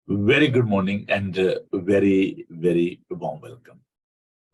Very good morning and very warm welcome.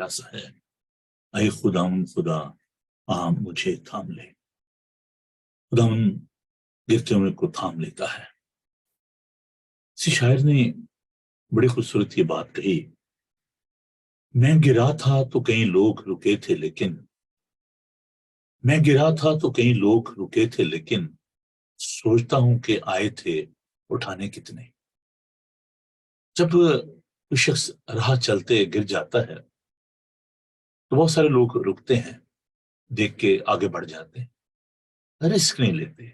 والا سا ہے، اے خداوند خدا آ مجھے تھام لے۔ خداوند گرتے ہوئے کو تھام لیتا ہے۔ کسی شاعر نے بڑی خوبصورت یہ بات کہی، میں گرا تھا تو کئی لوگ رکے تھے لیکن، میں گرا تھا تو کئی لوگ رکے تھے لیکن سوچتا ہوں کہ آئے تھے اٹھانے کتنے۔ جب کوئی شخص راہ چلتے گر جاتا ہے تو بہت سارے لوگ رکتے ہیں، دیکھ کے آگے بڑھ جاتے ہیں، رسک نہیں لیتے،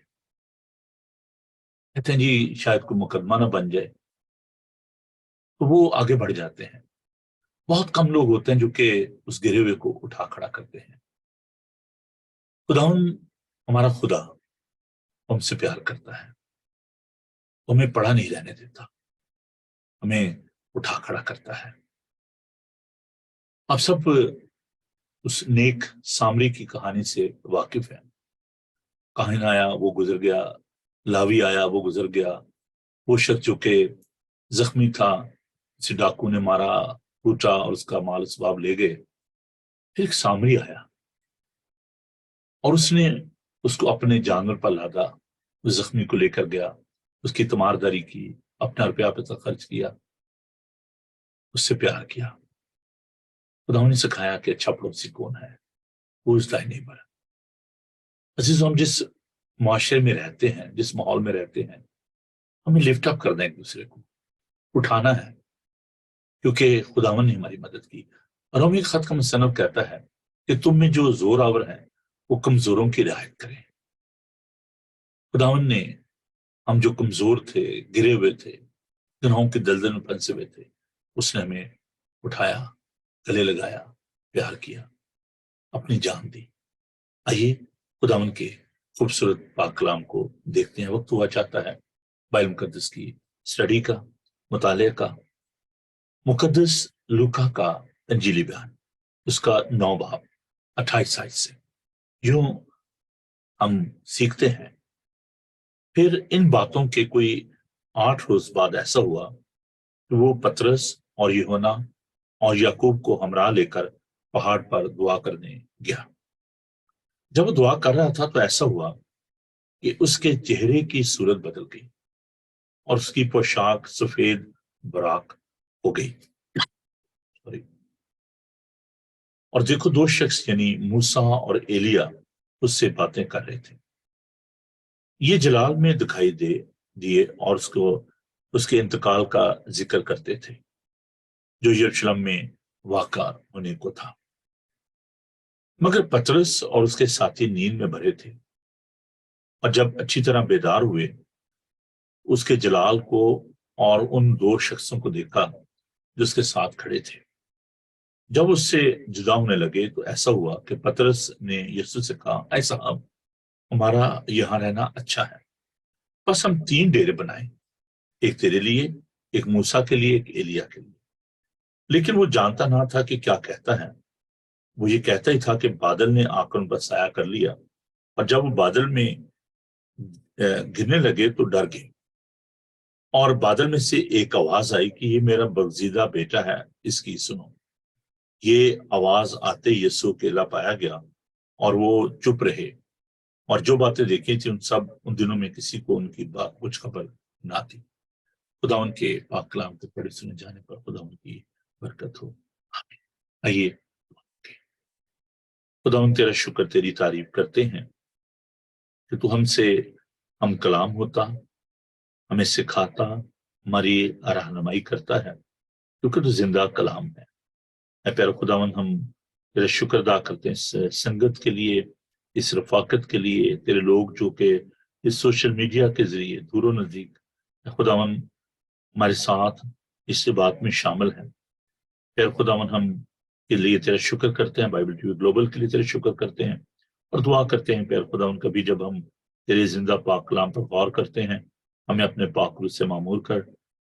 کہتے ہیں جی شاید کوئی مقدمہ نہ بن جائے، تو وہ آگے بڑھ جاتے ہیں۔ بہت کم لوگ ہوتے ہیں جو کہ اس گرے ہوئے کو اٹھا کھڑا کرتے ہیں۔ خداوند ہمارا خدا ہم سے پیار کرتا ہے، وہ ہمیں پڑا نہیں رہنے دیتا، ہمیں اٹھا کھڑا کرتا ہے۔ آپ سب اس نیک سامری کی کہانی سے واقف ہیں۔ کاہن آیا وہ گزر گیا، لاوی آیا وہ گزر گیا، وہ شخص جو کہ زخمی تھا اسے ڈاکو نے مارا، ٹوٹا اور اس کا مال اسباب لے گئے۔ پھر ایک سامری آیا اور اس نے اس کو اپنے جانور پر لادا، اس زخمی کو لے کر گیا، اس کی تیمارداری کی، اپنا روپیہ پیسہ خرچ کیا، اس سے پیار کیا۔ خدا نے سکھایا کہ اچھا پڑوسی کون ہے، وہ اس لائن نہیں بڑھا۔ عزیزو، ہم جس معاشرے میں رہتے ہیں، جس ماحول میں رہتے ہیں، ہمیں لفٹ اپ کرنا ہے، ایک دوسرے کو اٹھانا ہے، کیونکہ خداوند نے ہماری مدد کی۔ اور ہم ایک خط کا مصنف کہتا ہے کہ تم میں جو زور آور ہیں وہ کمزوروں کی رعایت کریں۔ خداوند نے ہم جو کمزور تھے، گرے ہوئے تھے، گناہوں کے دلدل میں پھنسے ہوئے تھے، اس نے ہمیں اٹھایا، گلے لگایا، پیار کیا، اپنی جان دی۔ آئیے خداوند کے خوبصورت پاک کلام کو دیکھتے ہیں۔ وقت ہوا چاہتا ہے بائبل مقدس کی اسٹڈی کا، مطالعے کا۔ مقدس لوکا کا انجیلی بیان، اس کا 9 باب 28 آیت سے یوں ہم سیکھتے ہیں۔ پھر ان باتوں کے کوئی 8 روز بعد ایسا ہوا کہ وہ پترس اور یوحنا اور یعقوب کو ہمراہ لے کر پہاڑ پر دعا کرنے گیا۔ جب وہ دعا کر رہا تھا تو ایسا ہوا کہ اس کے چہرے کی صورت بدل گئی اور اس کی پوشاک سفید براق ہو گئی۔ اور دیکھو 2 شخص یعنی موسیٰ اور ایلیا اس سے باتیں کر رہے تھے۔ یہ جلال میں دکھائی دیے اور اس کے انتقال کا ذکر کرتے تھے جو یروشلم میں واقع ہونے کو تھا۔ مگر پترس اور اس کے ساتھی نیند میں بھرے تھے، اور جب اچھی طرح بیدار ہوئے اس کے جلال کو اور ان 2 شخصوں کو دیکھا جو اس کے ساتھ کھڑے تھے۔ جب اس سے جدا ہونے لگے تو ایسا ہوا کہ پترس نے یسوع سے کہا، اے صاحب، ہمارا یہاں رہنا اچھا ہے، بس ہم 3 ڈیرے بنائیں، ایک تیرے لیے، ایک موسیٰ کے لیے، ایک ایلیا کے لیے۔ لیکن وہ جانتا نہ تھا کہ کیا کہتا ہے۔ وہ یہ کہتا ہی تھا کہ بادل نے آ کر ان پر سایہ کر لیا، اور جب وہ بادل میں گرنے لگے تو ڈر گئے۔ اور بادل میں سے ایک آواز آئی کہ یہ میرا برگزیدہ بیٹا ہے، اس کی سنو۔ یہ آواز آتے یسوع اکیلا پایا گیا اور وہ چپ رہے، اور جو باتیں دیکھی تھی ان دنوں میں کسی کو ان کی بات کچھ خبر نہ تھی۔ خدا ان کے پاک کلام کے پڑھے سنے جانے پر خدا ان کی برکت ہو، آمین۔ آئیے خدا ان تیرا شکر، تیری تعریف کرتے ہیں کہ تو ہم سے ہم کلام ہوتا، ہمیں سکھاتا، ہماری رہنمائی کرتا ہے، کیونکہ تو زندہ کلام ہے۔ اے پیارے خداوند، ہم تیرا شکر ادا کرتے ہیں اس سنگت کے لیے، اس رفاقت کے لیے، تیرے لوگ جو کہ اس سوشل میڈیا کے ذریعے دور و نزدیک خداوند ہمارے ساتھ اس بات میں شامل ہیں۔ پھر خداوند ہم کے لیے تیرا شکر کرتے ہیں، بائبل ٹی وی گلوبل کے لیے تیرا شکر کرتے ہیں، اور دعا کرتے ہیں پھر خداوند کبھی جب ہم تیرے زندہ پاک کلام پر غور کرتے ہیں، ہمیں اپنے پاک روح سے معمور کر،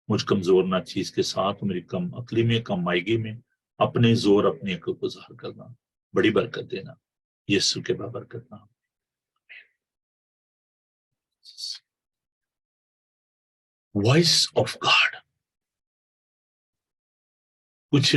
مجھ کمزور نہ چیز کے ساتھ میری کم عقلی میں، کم مائگی میں اپنے زور، اپنی عقل کو ظاہر کرنا، بڑی برکت دینا، یسوع کے بابرکت نام۔ Voice of God. کچھ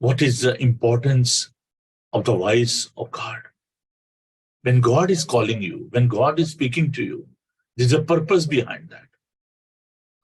what is the importance of the voice of God? When God is calling you, when God is speaking to you, there's a purpose behind that.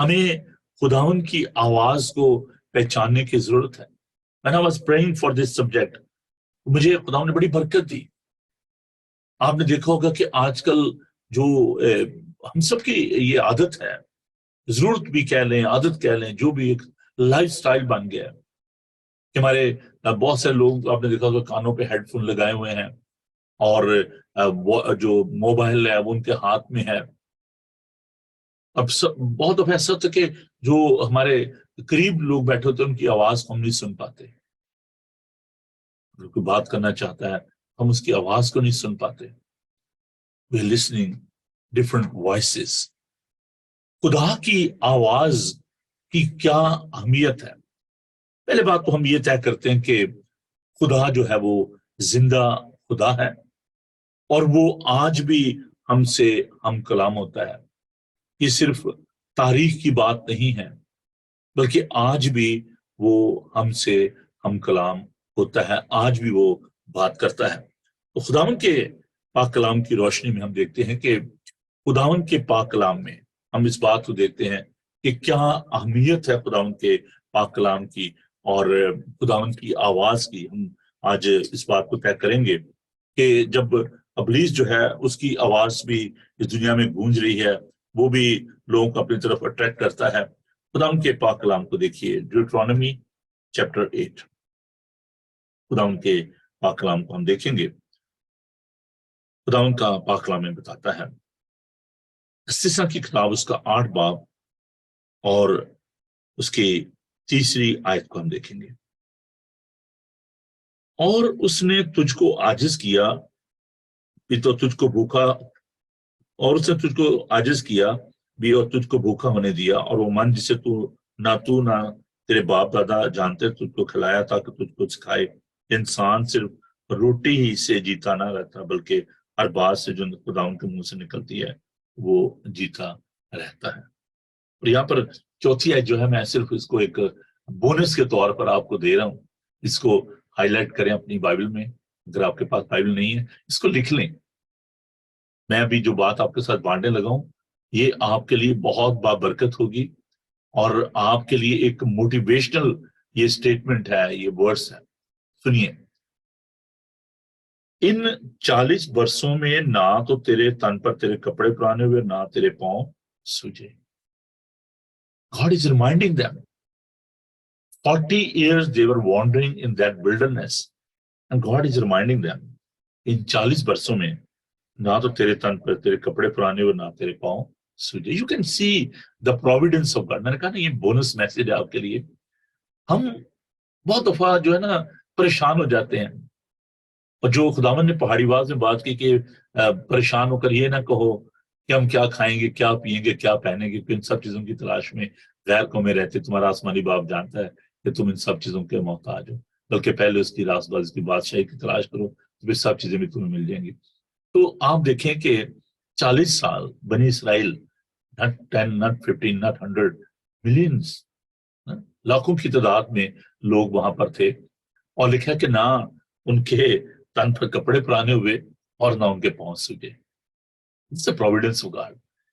ہمیں خداوند کی آواز کو پہچاننے کی ضرورت ہے. When I was praying for this subject, مجھے خداوند نے بڑی برکت دی. آپ نے دیکھا ہوگا کہ آج کل جو ہم سب کی یہ عادت ہے، ضرورت بھی کہہ لیں، عادت کہہ لیں، جو بھی ایک لائف سٹائل بن گیا ہے کہ ہمارے بہت سے لوگ آپ نے دیکھا ہوگا کانوں پہ ہیڈ فون لگائے ہوئے ہیں اور جو موبائل ہے وہ ان کے ہاتھ میں ہے. اب بہت دفعہ ایسا ہوتا ہے کہ جو ہمارے قریب لوگ بیٹھے ہوتے ہیں ان کی آواز کو ہم نہیں سن پاتے. اگر کوئی بات کرنا چاہتا ہے ہم اس کی آواز کو نہیں سن پاتے. We are listening different voices. خدا کی آواز کی کیا اہمیت ہے؟ پہلے بات تو ہم یہ طے کرتے ہیں کہ خدا جو ہے وہ زندہ خدا ہے اور وہ آج بھی ہم سے ہم کلام ہوتا ہے. یہ صرف تاریخ کی بات نہیں ہے بلکہ آج بھی وہ ہم سے ہم کلام ہوتا ہے، آج بھی وہ بات کرتا ہے. تو خداوند کے پاک کلام کی روشنی میں ہم دیکھتے ہیں کہ خداوند کے پاک کلام میں ہم اس بات کو دیکھتے ہیں کہ کیا اہمیت ہے خداوند کے پاک کلام کی اور خداوند کی آواز کی. ہم آج اس بات کو طے کریں گے کہ جب ابلیس جو ہے اس کی آواز بھی اس دنیا میں گونج رہی ہے، وہ بھی لوگوں کو اپنی طرف اٹریکٹ کرتا ہے. خداوند کے پاک کلام کو دیکھیے، ڈیوٹرانومی چیپٹر 8. خداوند کے پاک کلام کو ہم دیکھیں گے. خداوند کا پاک کلام میں بتاتا ہے، استثنا کی کتاب اس کا 8 باب اور اس کی 3 آیت کو ہم دیکھیں گے. اور اس نے تجھ کو عاجز کیا بھی تو تجھ کو بھوکا، اور اس نے تجھ کو عاجز کیا بھی اور تجھ کو بھوکا ہونے دیا، اور وہ من جسے تو نہ تیرے باپ دادا جانتے تجھ کو کھلایا تاکہ تجھ کو سکھائے. انسان صرف روٹی ہی سے جیتا نہ رہتا بلکہ ہر بات سے جو خداوند کے منہ سے نکلتی ہے وہ جیتا رہتا ہے. اور یہاں پر چوتھی آیت جو ہے میں صرف اس کو ایک بونس کے طور پر آپ کو دے رہا ہوں. اس کو ہائی لائٹ کریں اپنی بائبل میں. اگر آپ کے پاس بائبل نہیں ہے اس کو لکھ لیں. میں ابھی جو بات آپ کے ساتھ بانٹنے لگا ہوں یہ آپ کے لیے بہت بابرکت ہوگی اور آپ کے لیے ایک موٹیویشنل یہ سٹیٹمنٹ ہے، یہ ورڈز ہے. سنیے، ان 40 برسوں میں نہ تو تیرے تن پر تیرے کپڑے پرانے ہوئے نہ تیرے پاؤں سوجے. God is reminding them 40 years they were wandering in that wilderness and God is reminding them ان 40 برسوں میں نہ تو تیرے تن پر تیرے کپڑے پرانے ہوئے نہ تیرے پاؤں سوجے. You can see the providence of God. میں نے کہا نا یہ بونس میسج ہے آپ کے لیے. ہم بہت دفعہ جو ہے نا پریشان ہو جاتے ہیں، اور جو خداوند نے پہاڑی آواز میں بات کی کہ پریشان ہو کر یہ نہ کہو کہ ہم کیا کھائیں گے، کیا پیئیں گے، کیا پہنیں گے، ان سب چیزوں کی تلاش میں غیر قومیں رہتے. تمہارا آسمانی باپ جانتا ہے کہ تم ان سب چیزوں کے محتاج ہو، بلکہ پہلے اس کی راست باز کی بادشاہی کی تلاش کرو تو پھر سب چیزیں بھی تمہیں مل جائیں گی. تو آپ دیکھیں کہ 40 سال بنی اسرائیل، not 10 not 15 not 100 ملینز، لاکھوں کی تعداد میں لوگ وہاں پر تھے، اور لکھا کہ نہ ان کے تن پر کپڑے پرانے ہوئے اور نہ ان کے پاؤں سوجے. اس سے پروویڈنس ہوگا.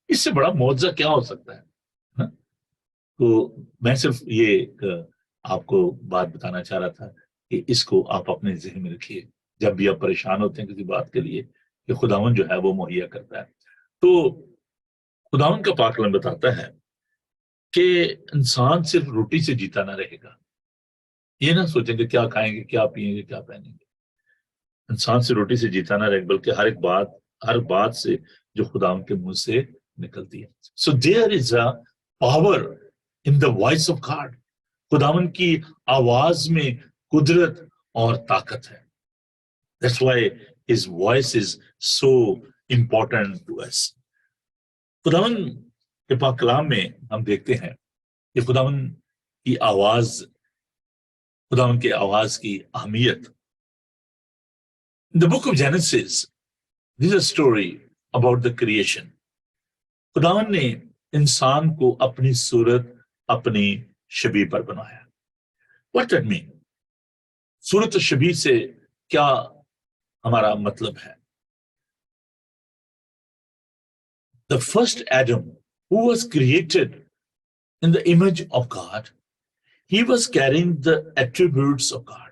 اس سے بڑا معجزہ کیا ہو سکتا ہے؟ تو میں صرف یہ آپ کو بات بتانا چاہ رہا تھا کہ اس کو آپ اپنے ذہن میں رکھیے جب بھی آپ پریشان ہوتے ہیں کسی بات کے لیے کہ خداوند جو ہے وہ مہیا کرتا ہے. تو خداوند کا پاک کلام بتاتا ہے کہ انسان صرف روٹی سے جیتا نہ رہے گا. یہ نہ سوچیں کہ کیا کھائیں گے، کیا پیئیں گے، کیا پہنیں گے. انسان سے روٹی سے جیتا نہ رہے بلکہ ہر بات سے جو خداوند کے منہ سے نکلتی ہے. So there is a power in the voice of God. خداوند کی آواز میں قدرت اور طاقت ہے. That's why his voice is so important to us. خداوند کے پاک کلام میں ہم دیکھتے ہیں کہ خداوند کی آواز کی اہمیت. In the book of Genesis, this is a story about the creation. خداوند نے انسان کو اپنی صورت، اپنی شبیہ پر بنایا. What that mean? صورت و شبیہ سے کیا ہمارا مطلب ہے؟ The first Adam who was created in the image of God. He was carrying the attributes of God.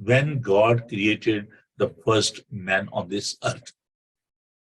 when God created the first man on this earth.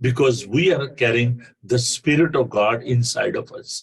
Because we are carrying the spirit of God inside of us.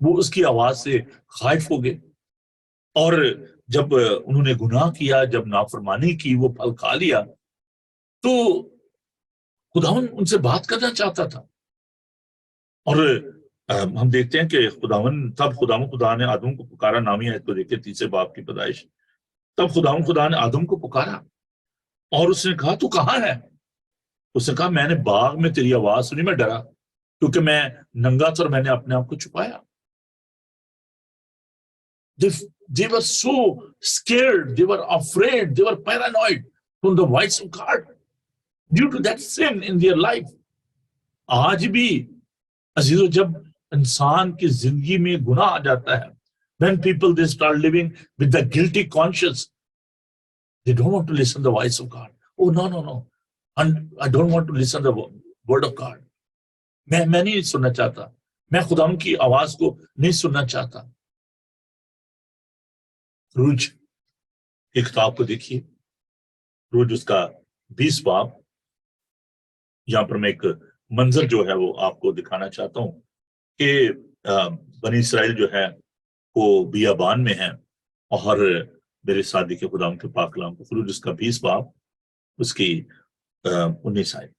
وہ اس کی آواز سے خائف ہو گئے، اور جب انہوں نے گناہ کیا، جب نافرمانی کی، وہ پھل کھا لیا، تو خداوند ان سے بات کرنا چاہتا تھا. اور ہم دیکھتے ہیں کہ خداوند خدا نے آدم کو پکارا. نامی آیت کو دیکھتے 3 باب کی پیدائش. تب خدا نے آدم کو پکارا اور اس نے کہا تو کہاں ہے؟ اس نے کہا میں نے باغ میں تیری آواز سنی، میں ڈرا کیونکہ میں ننگا تھا اور میں نے اپنے آپ کو چھپایا. They were so scared, they were afraid, they were paranoid from the voice of God due to that sin in their life. آج بھی عزیزو جب انسان کی زندگی میں گناہ آ جاتا ہے، when people they start living with the guilty conscience, they don't want to listen the voice of God. Oh no, and I don't want to listen the word of God. میں نہیں سننا چاہتا، میں خدا کی آواز کو نہیں سننا چاہتا. خروج کی کتاب کو دیکھیے، خروج اس کا 20 باب. یہاں پر میں ایک منظر جو ہے وہ آپ کو دکھانا چاہتا ہوں کہ بنی اسرائیل جو ہے وہ بیابان میں ہیں، اور میرے ساتھ کے خدا کے پاک کلام کو. خروج اس کا 20 باب اس کی 19 آیت.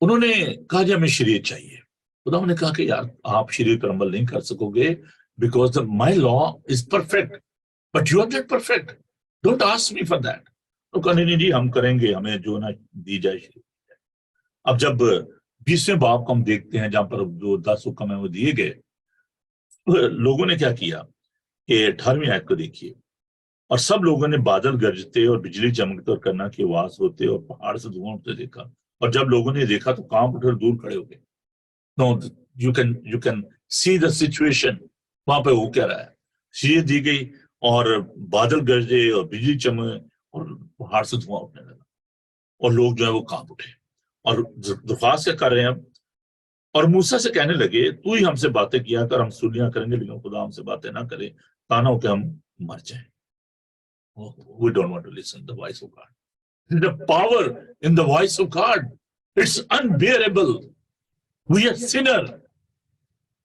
انہوں نے کہا جی ہمیں شریعت چاہیے. خدا نے کہا کہ یار آپ شریعت پر عمل نہیں کر سکو گے because my law is perfect but you are not perfect, don't ask me for that. تو کہا نہیں جی ہم کریں گے، ہمیں جو نہ دی جائے شریعت. اب جب 20ویں باب کو ہم دیکھتے ہیں جہاں پر جو 10 حکم ہیں وہ دیے گئے، لوگوں نے کیا کیا کہ 18ویں آیت کو دیکھیے. اور سب لوگوں نے بادل گرجتے اور بجلی چمکتے اور کرنا کی آواز ہوتے اور پہاڑ سے دھواں اٹھتے دیکھا، اور جب لوگوں نے دیکھا تو کانپ اٹھے اور دور کھڑے ہو گئے. No, you can see the situation. وہاں پہ وہ کیا رہا ہے، شریعت دی گئی اور بادل گرجے اور بجلی چمکے اور پہاڑ سے دھواں اٹھنے لگا، اور لوگ جو ہے وہ کانپ اٹھے اور درخواست کیا کر رہے ہیں اب. اور موسیٰ سے کہنے لگے تو ہی ہم سے باتیں کیا کر، ہم سنیاں کریں گے لیکن خدا ہم سے باتیں نہ کرے، تانا ہو کہ ہم مر جائیں. We don't want to listen to the voice of God. The power in the voice of God, it's unbearable. We are sinner.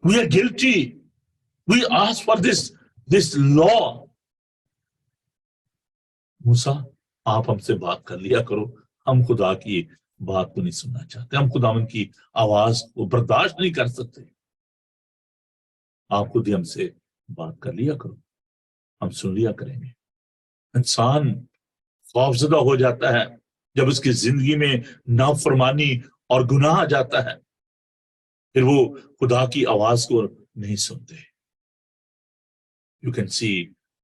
We are guilty. We ask for this law. موسیٰ آپ ہم سے بات کر لیا کرو، ہم خدا کی بات کو نہیں سننا چاہتے، ہم خدا ان کی آواز کو برداشت نہیں کر سکتے. آپ خود ہی ہم سے بات کر لیا کرو، ہم سن لیا کریں گے. انسان خوفزدہ ہو جاتا ہے جب اس کی زندگی میں نافرمانی اور گناہ آ جاتا ہے، پھر وہ خدا کی آواز کو نہیں سنتے. You can see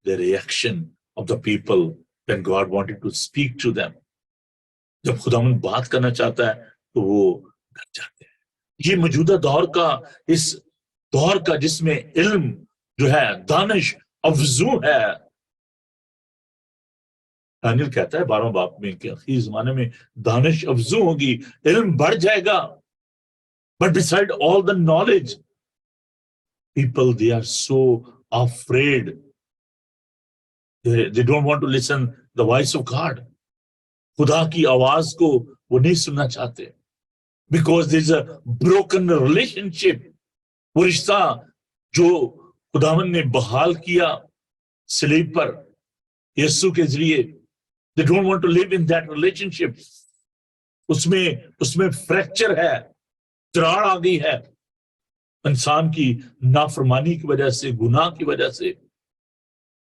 the reaction of the people when God wanted to speak to them. جب خداوند بات کرنا چاہتا ہے تو وہ ڈر جاتے ہیں. یہ موجودہ دور کا، اس دور کا جس میں علم جو ہے دانش افزوں ہے. دانیل کہتا ہے 12 باب میں کہ اخیر زمانے میں دانش افزوں ہوگی، علم بڑھ جائے گا. But beside all the knowledge, people they are so afraid. They don't want to listen the voice of God. خدا کی آواز کو وہ نہیں سننا چاہتے. Because there is a broken relationship. وہ رشتہ جو خداوند نے بحال کیا صلیب پر یسوع کے ذریعے، they don't want to live in that relationship. اس میں فریکچر ہے، دراڑ آ گئی ہے انسان کی نافرمانی کی وجہ سے، گناہ کی وجہ سے.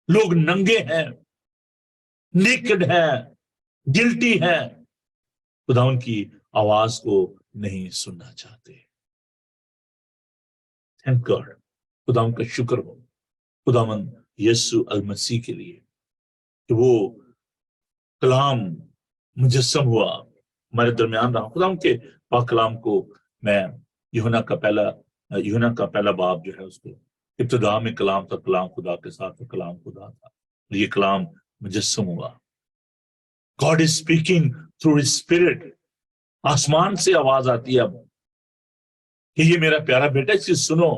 لوگ ننگے ہیں، نیکڈ ہیں، گلٹی ہیں، خداوند کی آواز کو نہیں سننا چاہتے. تھینک گاڈ، خداوند کا شکر ہو خداوند یسوع المسیح کے لیے کہ وہ کلام مجسم ہوا، ہمارے درمیان رہا. خداوند کے پاک کلام کو میں یوحنا کا پہلا باب جو ہے اس کو، ابتدا میں کلام تھا، کلام خدا کے ساتھ تھا، کلام خدا تھا، یہ کلام مجسم ہوا. God is speaking through his spirit. آسمان سے آواز آتی ہے اب کہ یہ میرا پیارا بیٹا، اس کی سنو.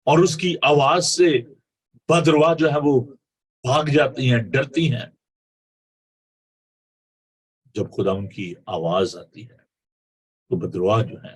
اور اس کی آواز سے بدرواہ جو ہے وہ بھاگ جاتی ہیں، ڈرتی ہیں. جب خدا ان کی آواز آتی ہے تو بدرواہ جو ہیں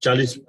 40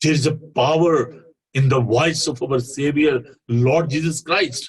There is a power in the voice of our Savior, Lord Jesus Christ.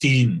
3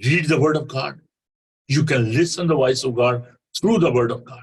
read the word of God. You can listen the voice of God through the word of God.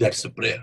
that's a prayer.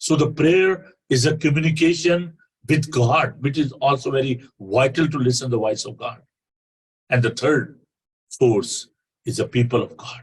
So the prayer is a communication with God, which is also very vital to listen the voice of God. And the third force is the people of God.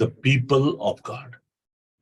the people of God.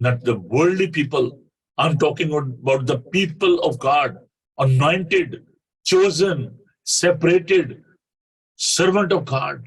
not the worldly people. I'm talking about the people of God, anointed, chosen, separated, servant of God.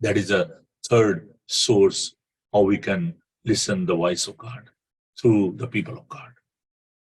That is a third source how we can listen the voice of God through the people of God.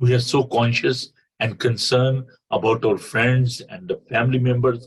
We are so conscious and concerned about our friends and the family members.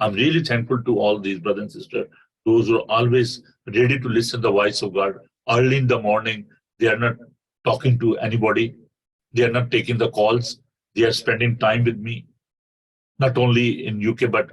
I'm really thankful to all these brothers and sisters, those who are always ready to listen the voice of God early in the morning. They are not talking to anybody. They are not taking the calls. They are spending time with me, not only in UK but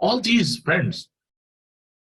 All these friends,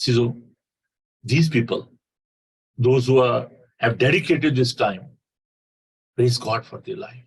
so these people, those who have dedicated this time, praise God for their life.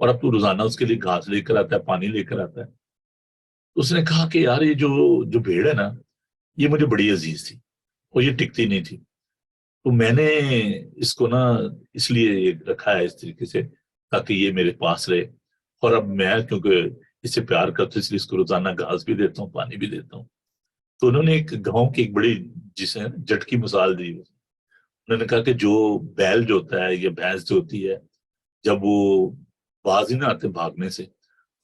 اور اب تو روزانہ اس کے لیے گھاس لے کر آتا ہے، پانی لے کر آتا ہے. تو اس نے کہا کہ یار یہ جو بھیڑ ہے نا، یہ مجھے بڑی عزیز تھی اور یہ ٹکتی نہیں تھی، تو میں نے اس کو نا اس لیے رکھا ہے اس طریقے سے تاکہ یہ میرے پاس رہے. اور اب میں کیونکہ اس سے پیار کرتا ہوں، اس لیے اس کو روزانہ گھاس بھی دیتا ہوں، پانی بھی دیتا ہوں. تو انہوں نے ایک گاؤں کی ایک بڑی جسے جٹ کی مثال دی. انہوں نے کہا کہ جو بیل جو ہوتا ہے یا بھینس جو ہوتی ہے، جب وہ باز ہی نہ آتے بھاگنے سے،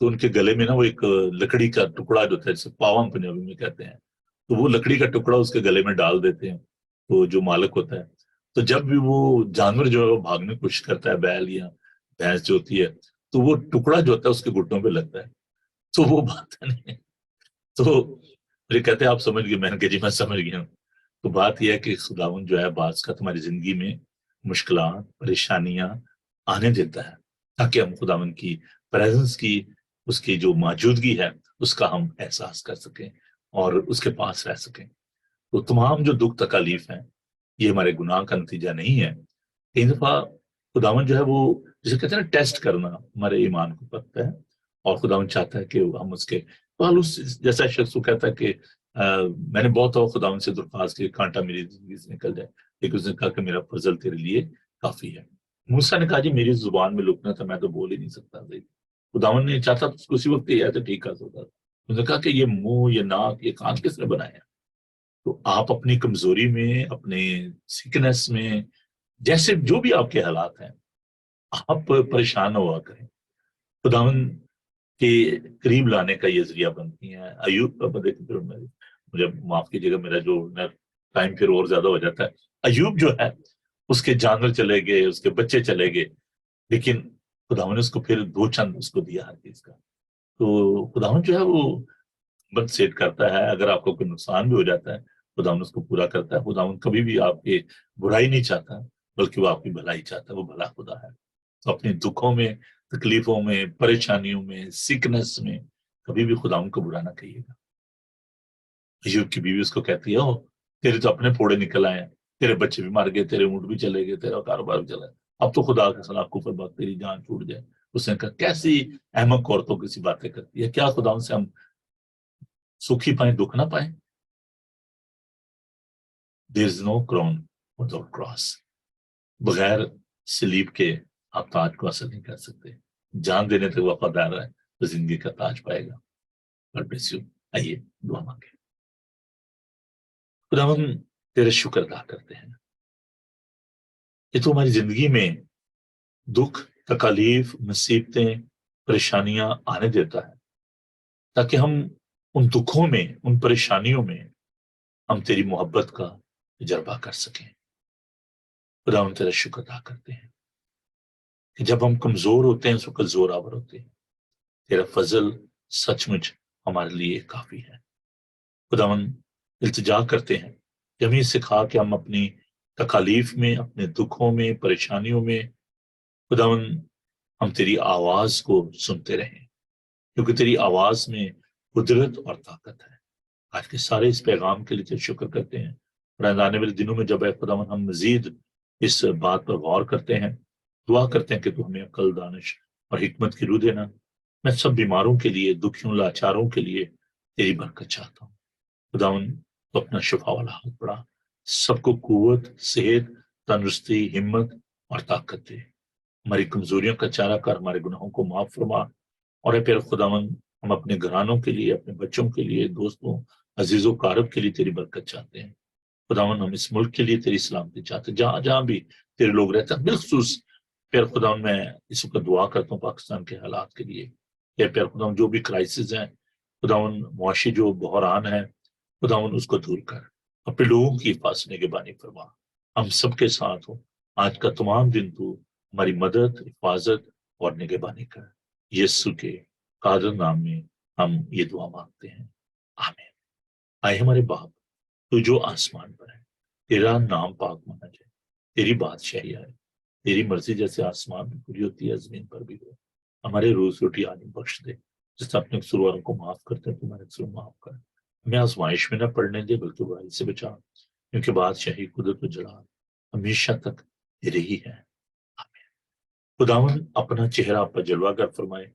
تو ان کے گلے میں نا وہ ایک لکڑی کا ٹکڑا جو ہوتا ہے جسے پاون پنجابی میں کہتے ہیں، تو وہ لکڑی کا ٹکڑا اس کے گلے میں ڈال دیتے ہیں تو جو مالک ہوتا ہے. تو جب بھی وہ جانور جو ہے وہ بھاگنے کی کوشش کرتا ہے، بیل یا بھینس جو ہوتی ہے، تو وہ ٹکڑا جو ہوتا ہے اس کے گھٹنوں پہ لگتا ہے تو وہ بات نہیں. تو مجھے کہتے ہیں آپ سمجھ گئے؟ میں نے کہا جی میں سمجھ گیا ہوں. تو بات یہ ہے کہ خداوند جو ہے بعض کا تمہاری زندگی میں مشکلات پریشانیاں آنے دیتا ہے تاکہ ہم خداوند کی پریزنس کی، اس کی جو موجودگی ہے اس کا ہم احساس کر سکیں اور اس کے پاس رہ سکیں. تو تمام جو دکھ تکالیف ہیں یہ ہمارے گناہ کا نتیجہ نہیں ہے. کئی دفعہ خداوند جو ہے وہ جسے کہتے ہیں نا ٹیسٹ کرنا، ہمارے ایمان کو پتہ ہے اور خداوند چاہتا ہے کہ ہم اس کے جیسا شخص کو کہتا ہے کہ میں نے بہت خداوند سے درخواست کی کانٹا میری زندگی سے نکل جائے، لیکن اس نے کہا کہ میرا فضل تیرے لیے کافی ہے. موسیٰ نے کہا جی میری زبان میں لکنا تھا، میں تو بول ہی نہیں سکتا تھا. خداوند نے چاہتا اسی وقت یہ تو ٹھیک کر سکتا تھا. اس نے کہا کہ یہ منہ، یہ ناک، یہ کان کس نے بنایا؟ تو آپ اپنی کمزوری میں، اپنے سکنس میں، جیسے جو بھی آپ کے حالات ہیں، آپ پریشان ہوا کریں. خداوند کے قریب لانے کا یہ ذریعہ بنتی ہیں. ایوب کا مجھے معاف کیجیے گا، میرا جو ٹائم پھر اور زیادہ ہو جاتا ہے. ایوب جو ہے اس کے جانور چلے گئے، اس کے بچے چلے گئے، لیکن خداوند نے اس کو پھر دو چند اس کو دیا ہر چیز کا. تو خداوند جو ہے وہ بند سیٹ کرتا ہے. اگر آپ کو کوئی نقصان بھی ہو جاتا ہے خداوند اس کو پورا کرتا ہے. خداوند کبھی بھی آپ کی برائی نہیں چاہتا بلکہ وہ آپ کی بھلائی چاہتا ہے. وہ بھلا خدا ہے. تو اپنے دکھوں میں، تکلیفوں میں، پریشانیوں میں، سکنس میں کبھی بھی خداوند کو برا نہ کہیے گا. ایوب کی بیوی اس کو کہتی ہے تیرے تو اپنے پھوڑے نکل آئے ہیں، تیرے بچے بھی مار گئے، تیرے اونٹ بھی چلے گئے، تیرا کاروبار بھی چلا گیا، اب تو خدا کے خلاف کفر بات، تیری جان چھوٹ جائے. اس نے کہا کیسی احمق عورتوں کیسی باتیں کرتی ہے، کیا خداوند سے ہم سکھی پائیں دکھ نہ پائیں؟ There is no crown without cross. بغیر سلیب کے آپ تاج کو حاصل نہیں کر سکتے. جان دینے تک وفادار ہے تو زندگی کا تاج پائے گا. God bless you. آئیے دعا مانگے. خدا ہم تیرے شکر ادا کرتے ہیں کہ تو ہماری زندگی میں دکھ، تکالیف، مصیبتیں، پریشانیاں آنے دیتا ہے تاکہ ہم ان دکھوں میں، ان پریشانیوں میں ہم تیری محبت کا تجربہ کر سکیں. خدا ہم تیرا شکر ادا کرتے ہیں کہ جب ہم کمزور ہوتے ہیں اس وقت زور آور ہوتے ہیں. تیرا فضل سچ مچ ہمارے لیے کافی ہے. خدا ہم التجا کرتے ہیں کہ ہمیں سکھا کہ ہم اپنی تکالیف میں، اپنے دکھوں میں، پریشانیوں میں خداوند ہم تیری آواز کو سنتے رہیں، کیونکہ تیری آواز میں قدرت اور طاقت ہے. آج کے سارے اس پیغام کے لیے شکر کرتے ہیں. اور آنے والے دنوں میں جب اے خداوند ہم مزید اس بات پر غور کرتے ہیں، دعا کرتے ہیں کہ تو ہمیں عقل، دانش اور حکمت کی روح دینا. میں سب بیماروں کے لیے، دکھیوں، لاچاروں کے لیے تیری برکت چاہتا ہوں. خداوند تو اپنا شفا والا ہاتھ بڑھا، سب کو قوت، صحت، تندرستی، ہمت اور طاقت دے. ہماری کمزوریوں کا چارہ کر، ہمارے گناہوں کو معاف فرما. اور اے پھر خداوند ہم اپنے گھرانوں کے لیے، اپنے بچوں کے لیے، دوستوں، عزیز و قارب کے لیے تیری برکت چاہتے ہیں. خداوند ہم اس ملک کے لیے تیری سلامتی چاہتے ہیں، جہاں جہاں بھی تیرے لوگ رہتے ہیں. بالخصوص پھر خداوند میں اس وقت دعا کرتا ہوں پاکستان کے حالات کے لیے کہ پھر خداوند جو بھی کرائسس ہیں، خداوند معاشی جو بحران ہے، خداوند اس کو دور کر، اپنے لوگوں کی حفاظت نگہبانی فرما. ہم سب کے ساتھ ہوں. آج کا تمام دن تو ہماری مدد، حفاظت اور نگہبانی کر. یسوع کے قادر نام میں ہم یہ دعا مانگتے ہیں، آمین. آئے ہمارے باپ تو جو آسمان پر ہے، تیرا نام پاک مانا جائے، تیری بادشاہی آئے، تیری مرضی جیسے آسمان میں پوری ہوتی ہے زمین پر بھی ہو. ہمارے روز روٹی آج بخش دے، جس طرح اپنے قصورواروں کو معاف کرتے ہیں تمہارے قصور معاف کر. ہمیں آزمائش میں نہ پڑنے دے بلکہ برائی سے بچا، کیونکہ بادشاہی، قدرت و جلال ہمیشہ تک تیرے ہی ہے. خداوند اپنا چہرہ آپ پر جلوہ گر فرمائے،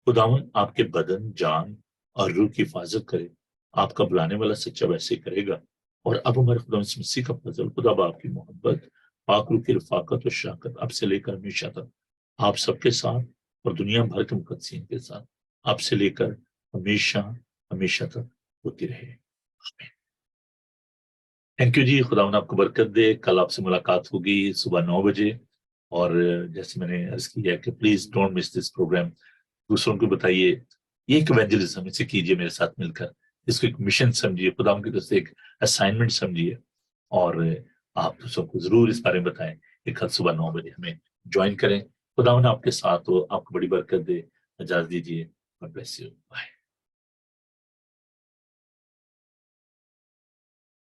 خداوند آپ کے بدن، جان اور روح کی حفاظت کرے، آپ کا بلانے والا سچا ویسے کرے گا، اور اب ہمارے خدا مسیح کا فضل، خدا باپ کی محبت، پاک روح کی رفاقت اور شراکت اب سے لے کر ہمیشہ تک آپ سب کے ساتھ اور دنیا بھر کے مقدسین کے ساتھ آپ سے لے کر ہمیشہ ہمیشہ تک ہوتی رہے۔ تھینک یو جی، خداوند آپ کو برکت دے۔ کل آپ سے ملاقات ہوگی صبح 9 بجے، اور جیسے میں نے عرض کیا ہے کہ please don't miss this program, دوسروں کو بتائیے، یہ ایک ایونجلزم اسے کیجیے میرے ساتھ مل کر، اس کو ایک مشن سمجھیے، خدا کی طرف سے ایک اسائنمنٹ سمجھیے، اور آپ سب کو ضرور اس بارے میں بتائیں کہ کل صبح 9 بجے ہمیں جوائن کریں۔ خداوند آپ کے ساتھ ہو، آپ کو بڑی برکت دے۔ اجازت دیجیے، God bless you. Bye.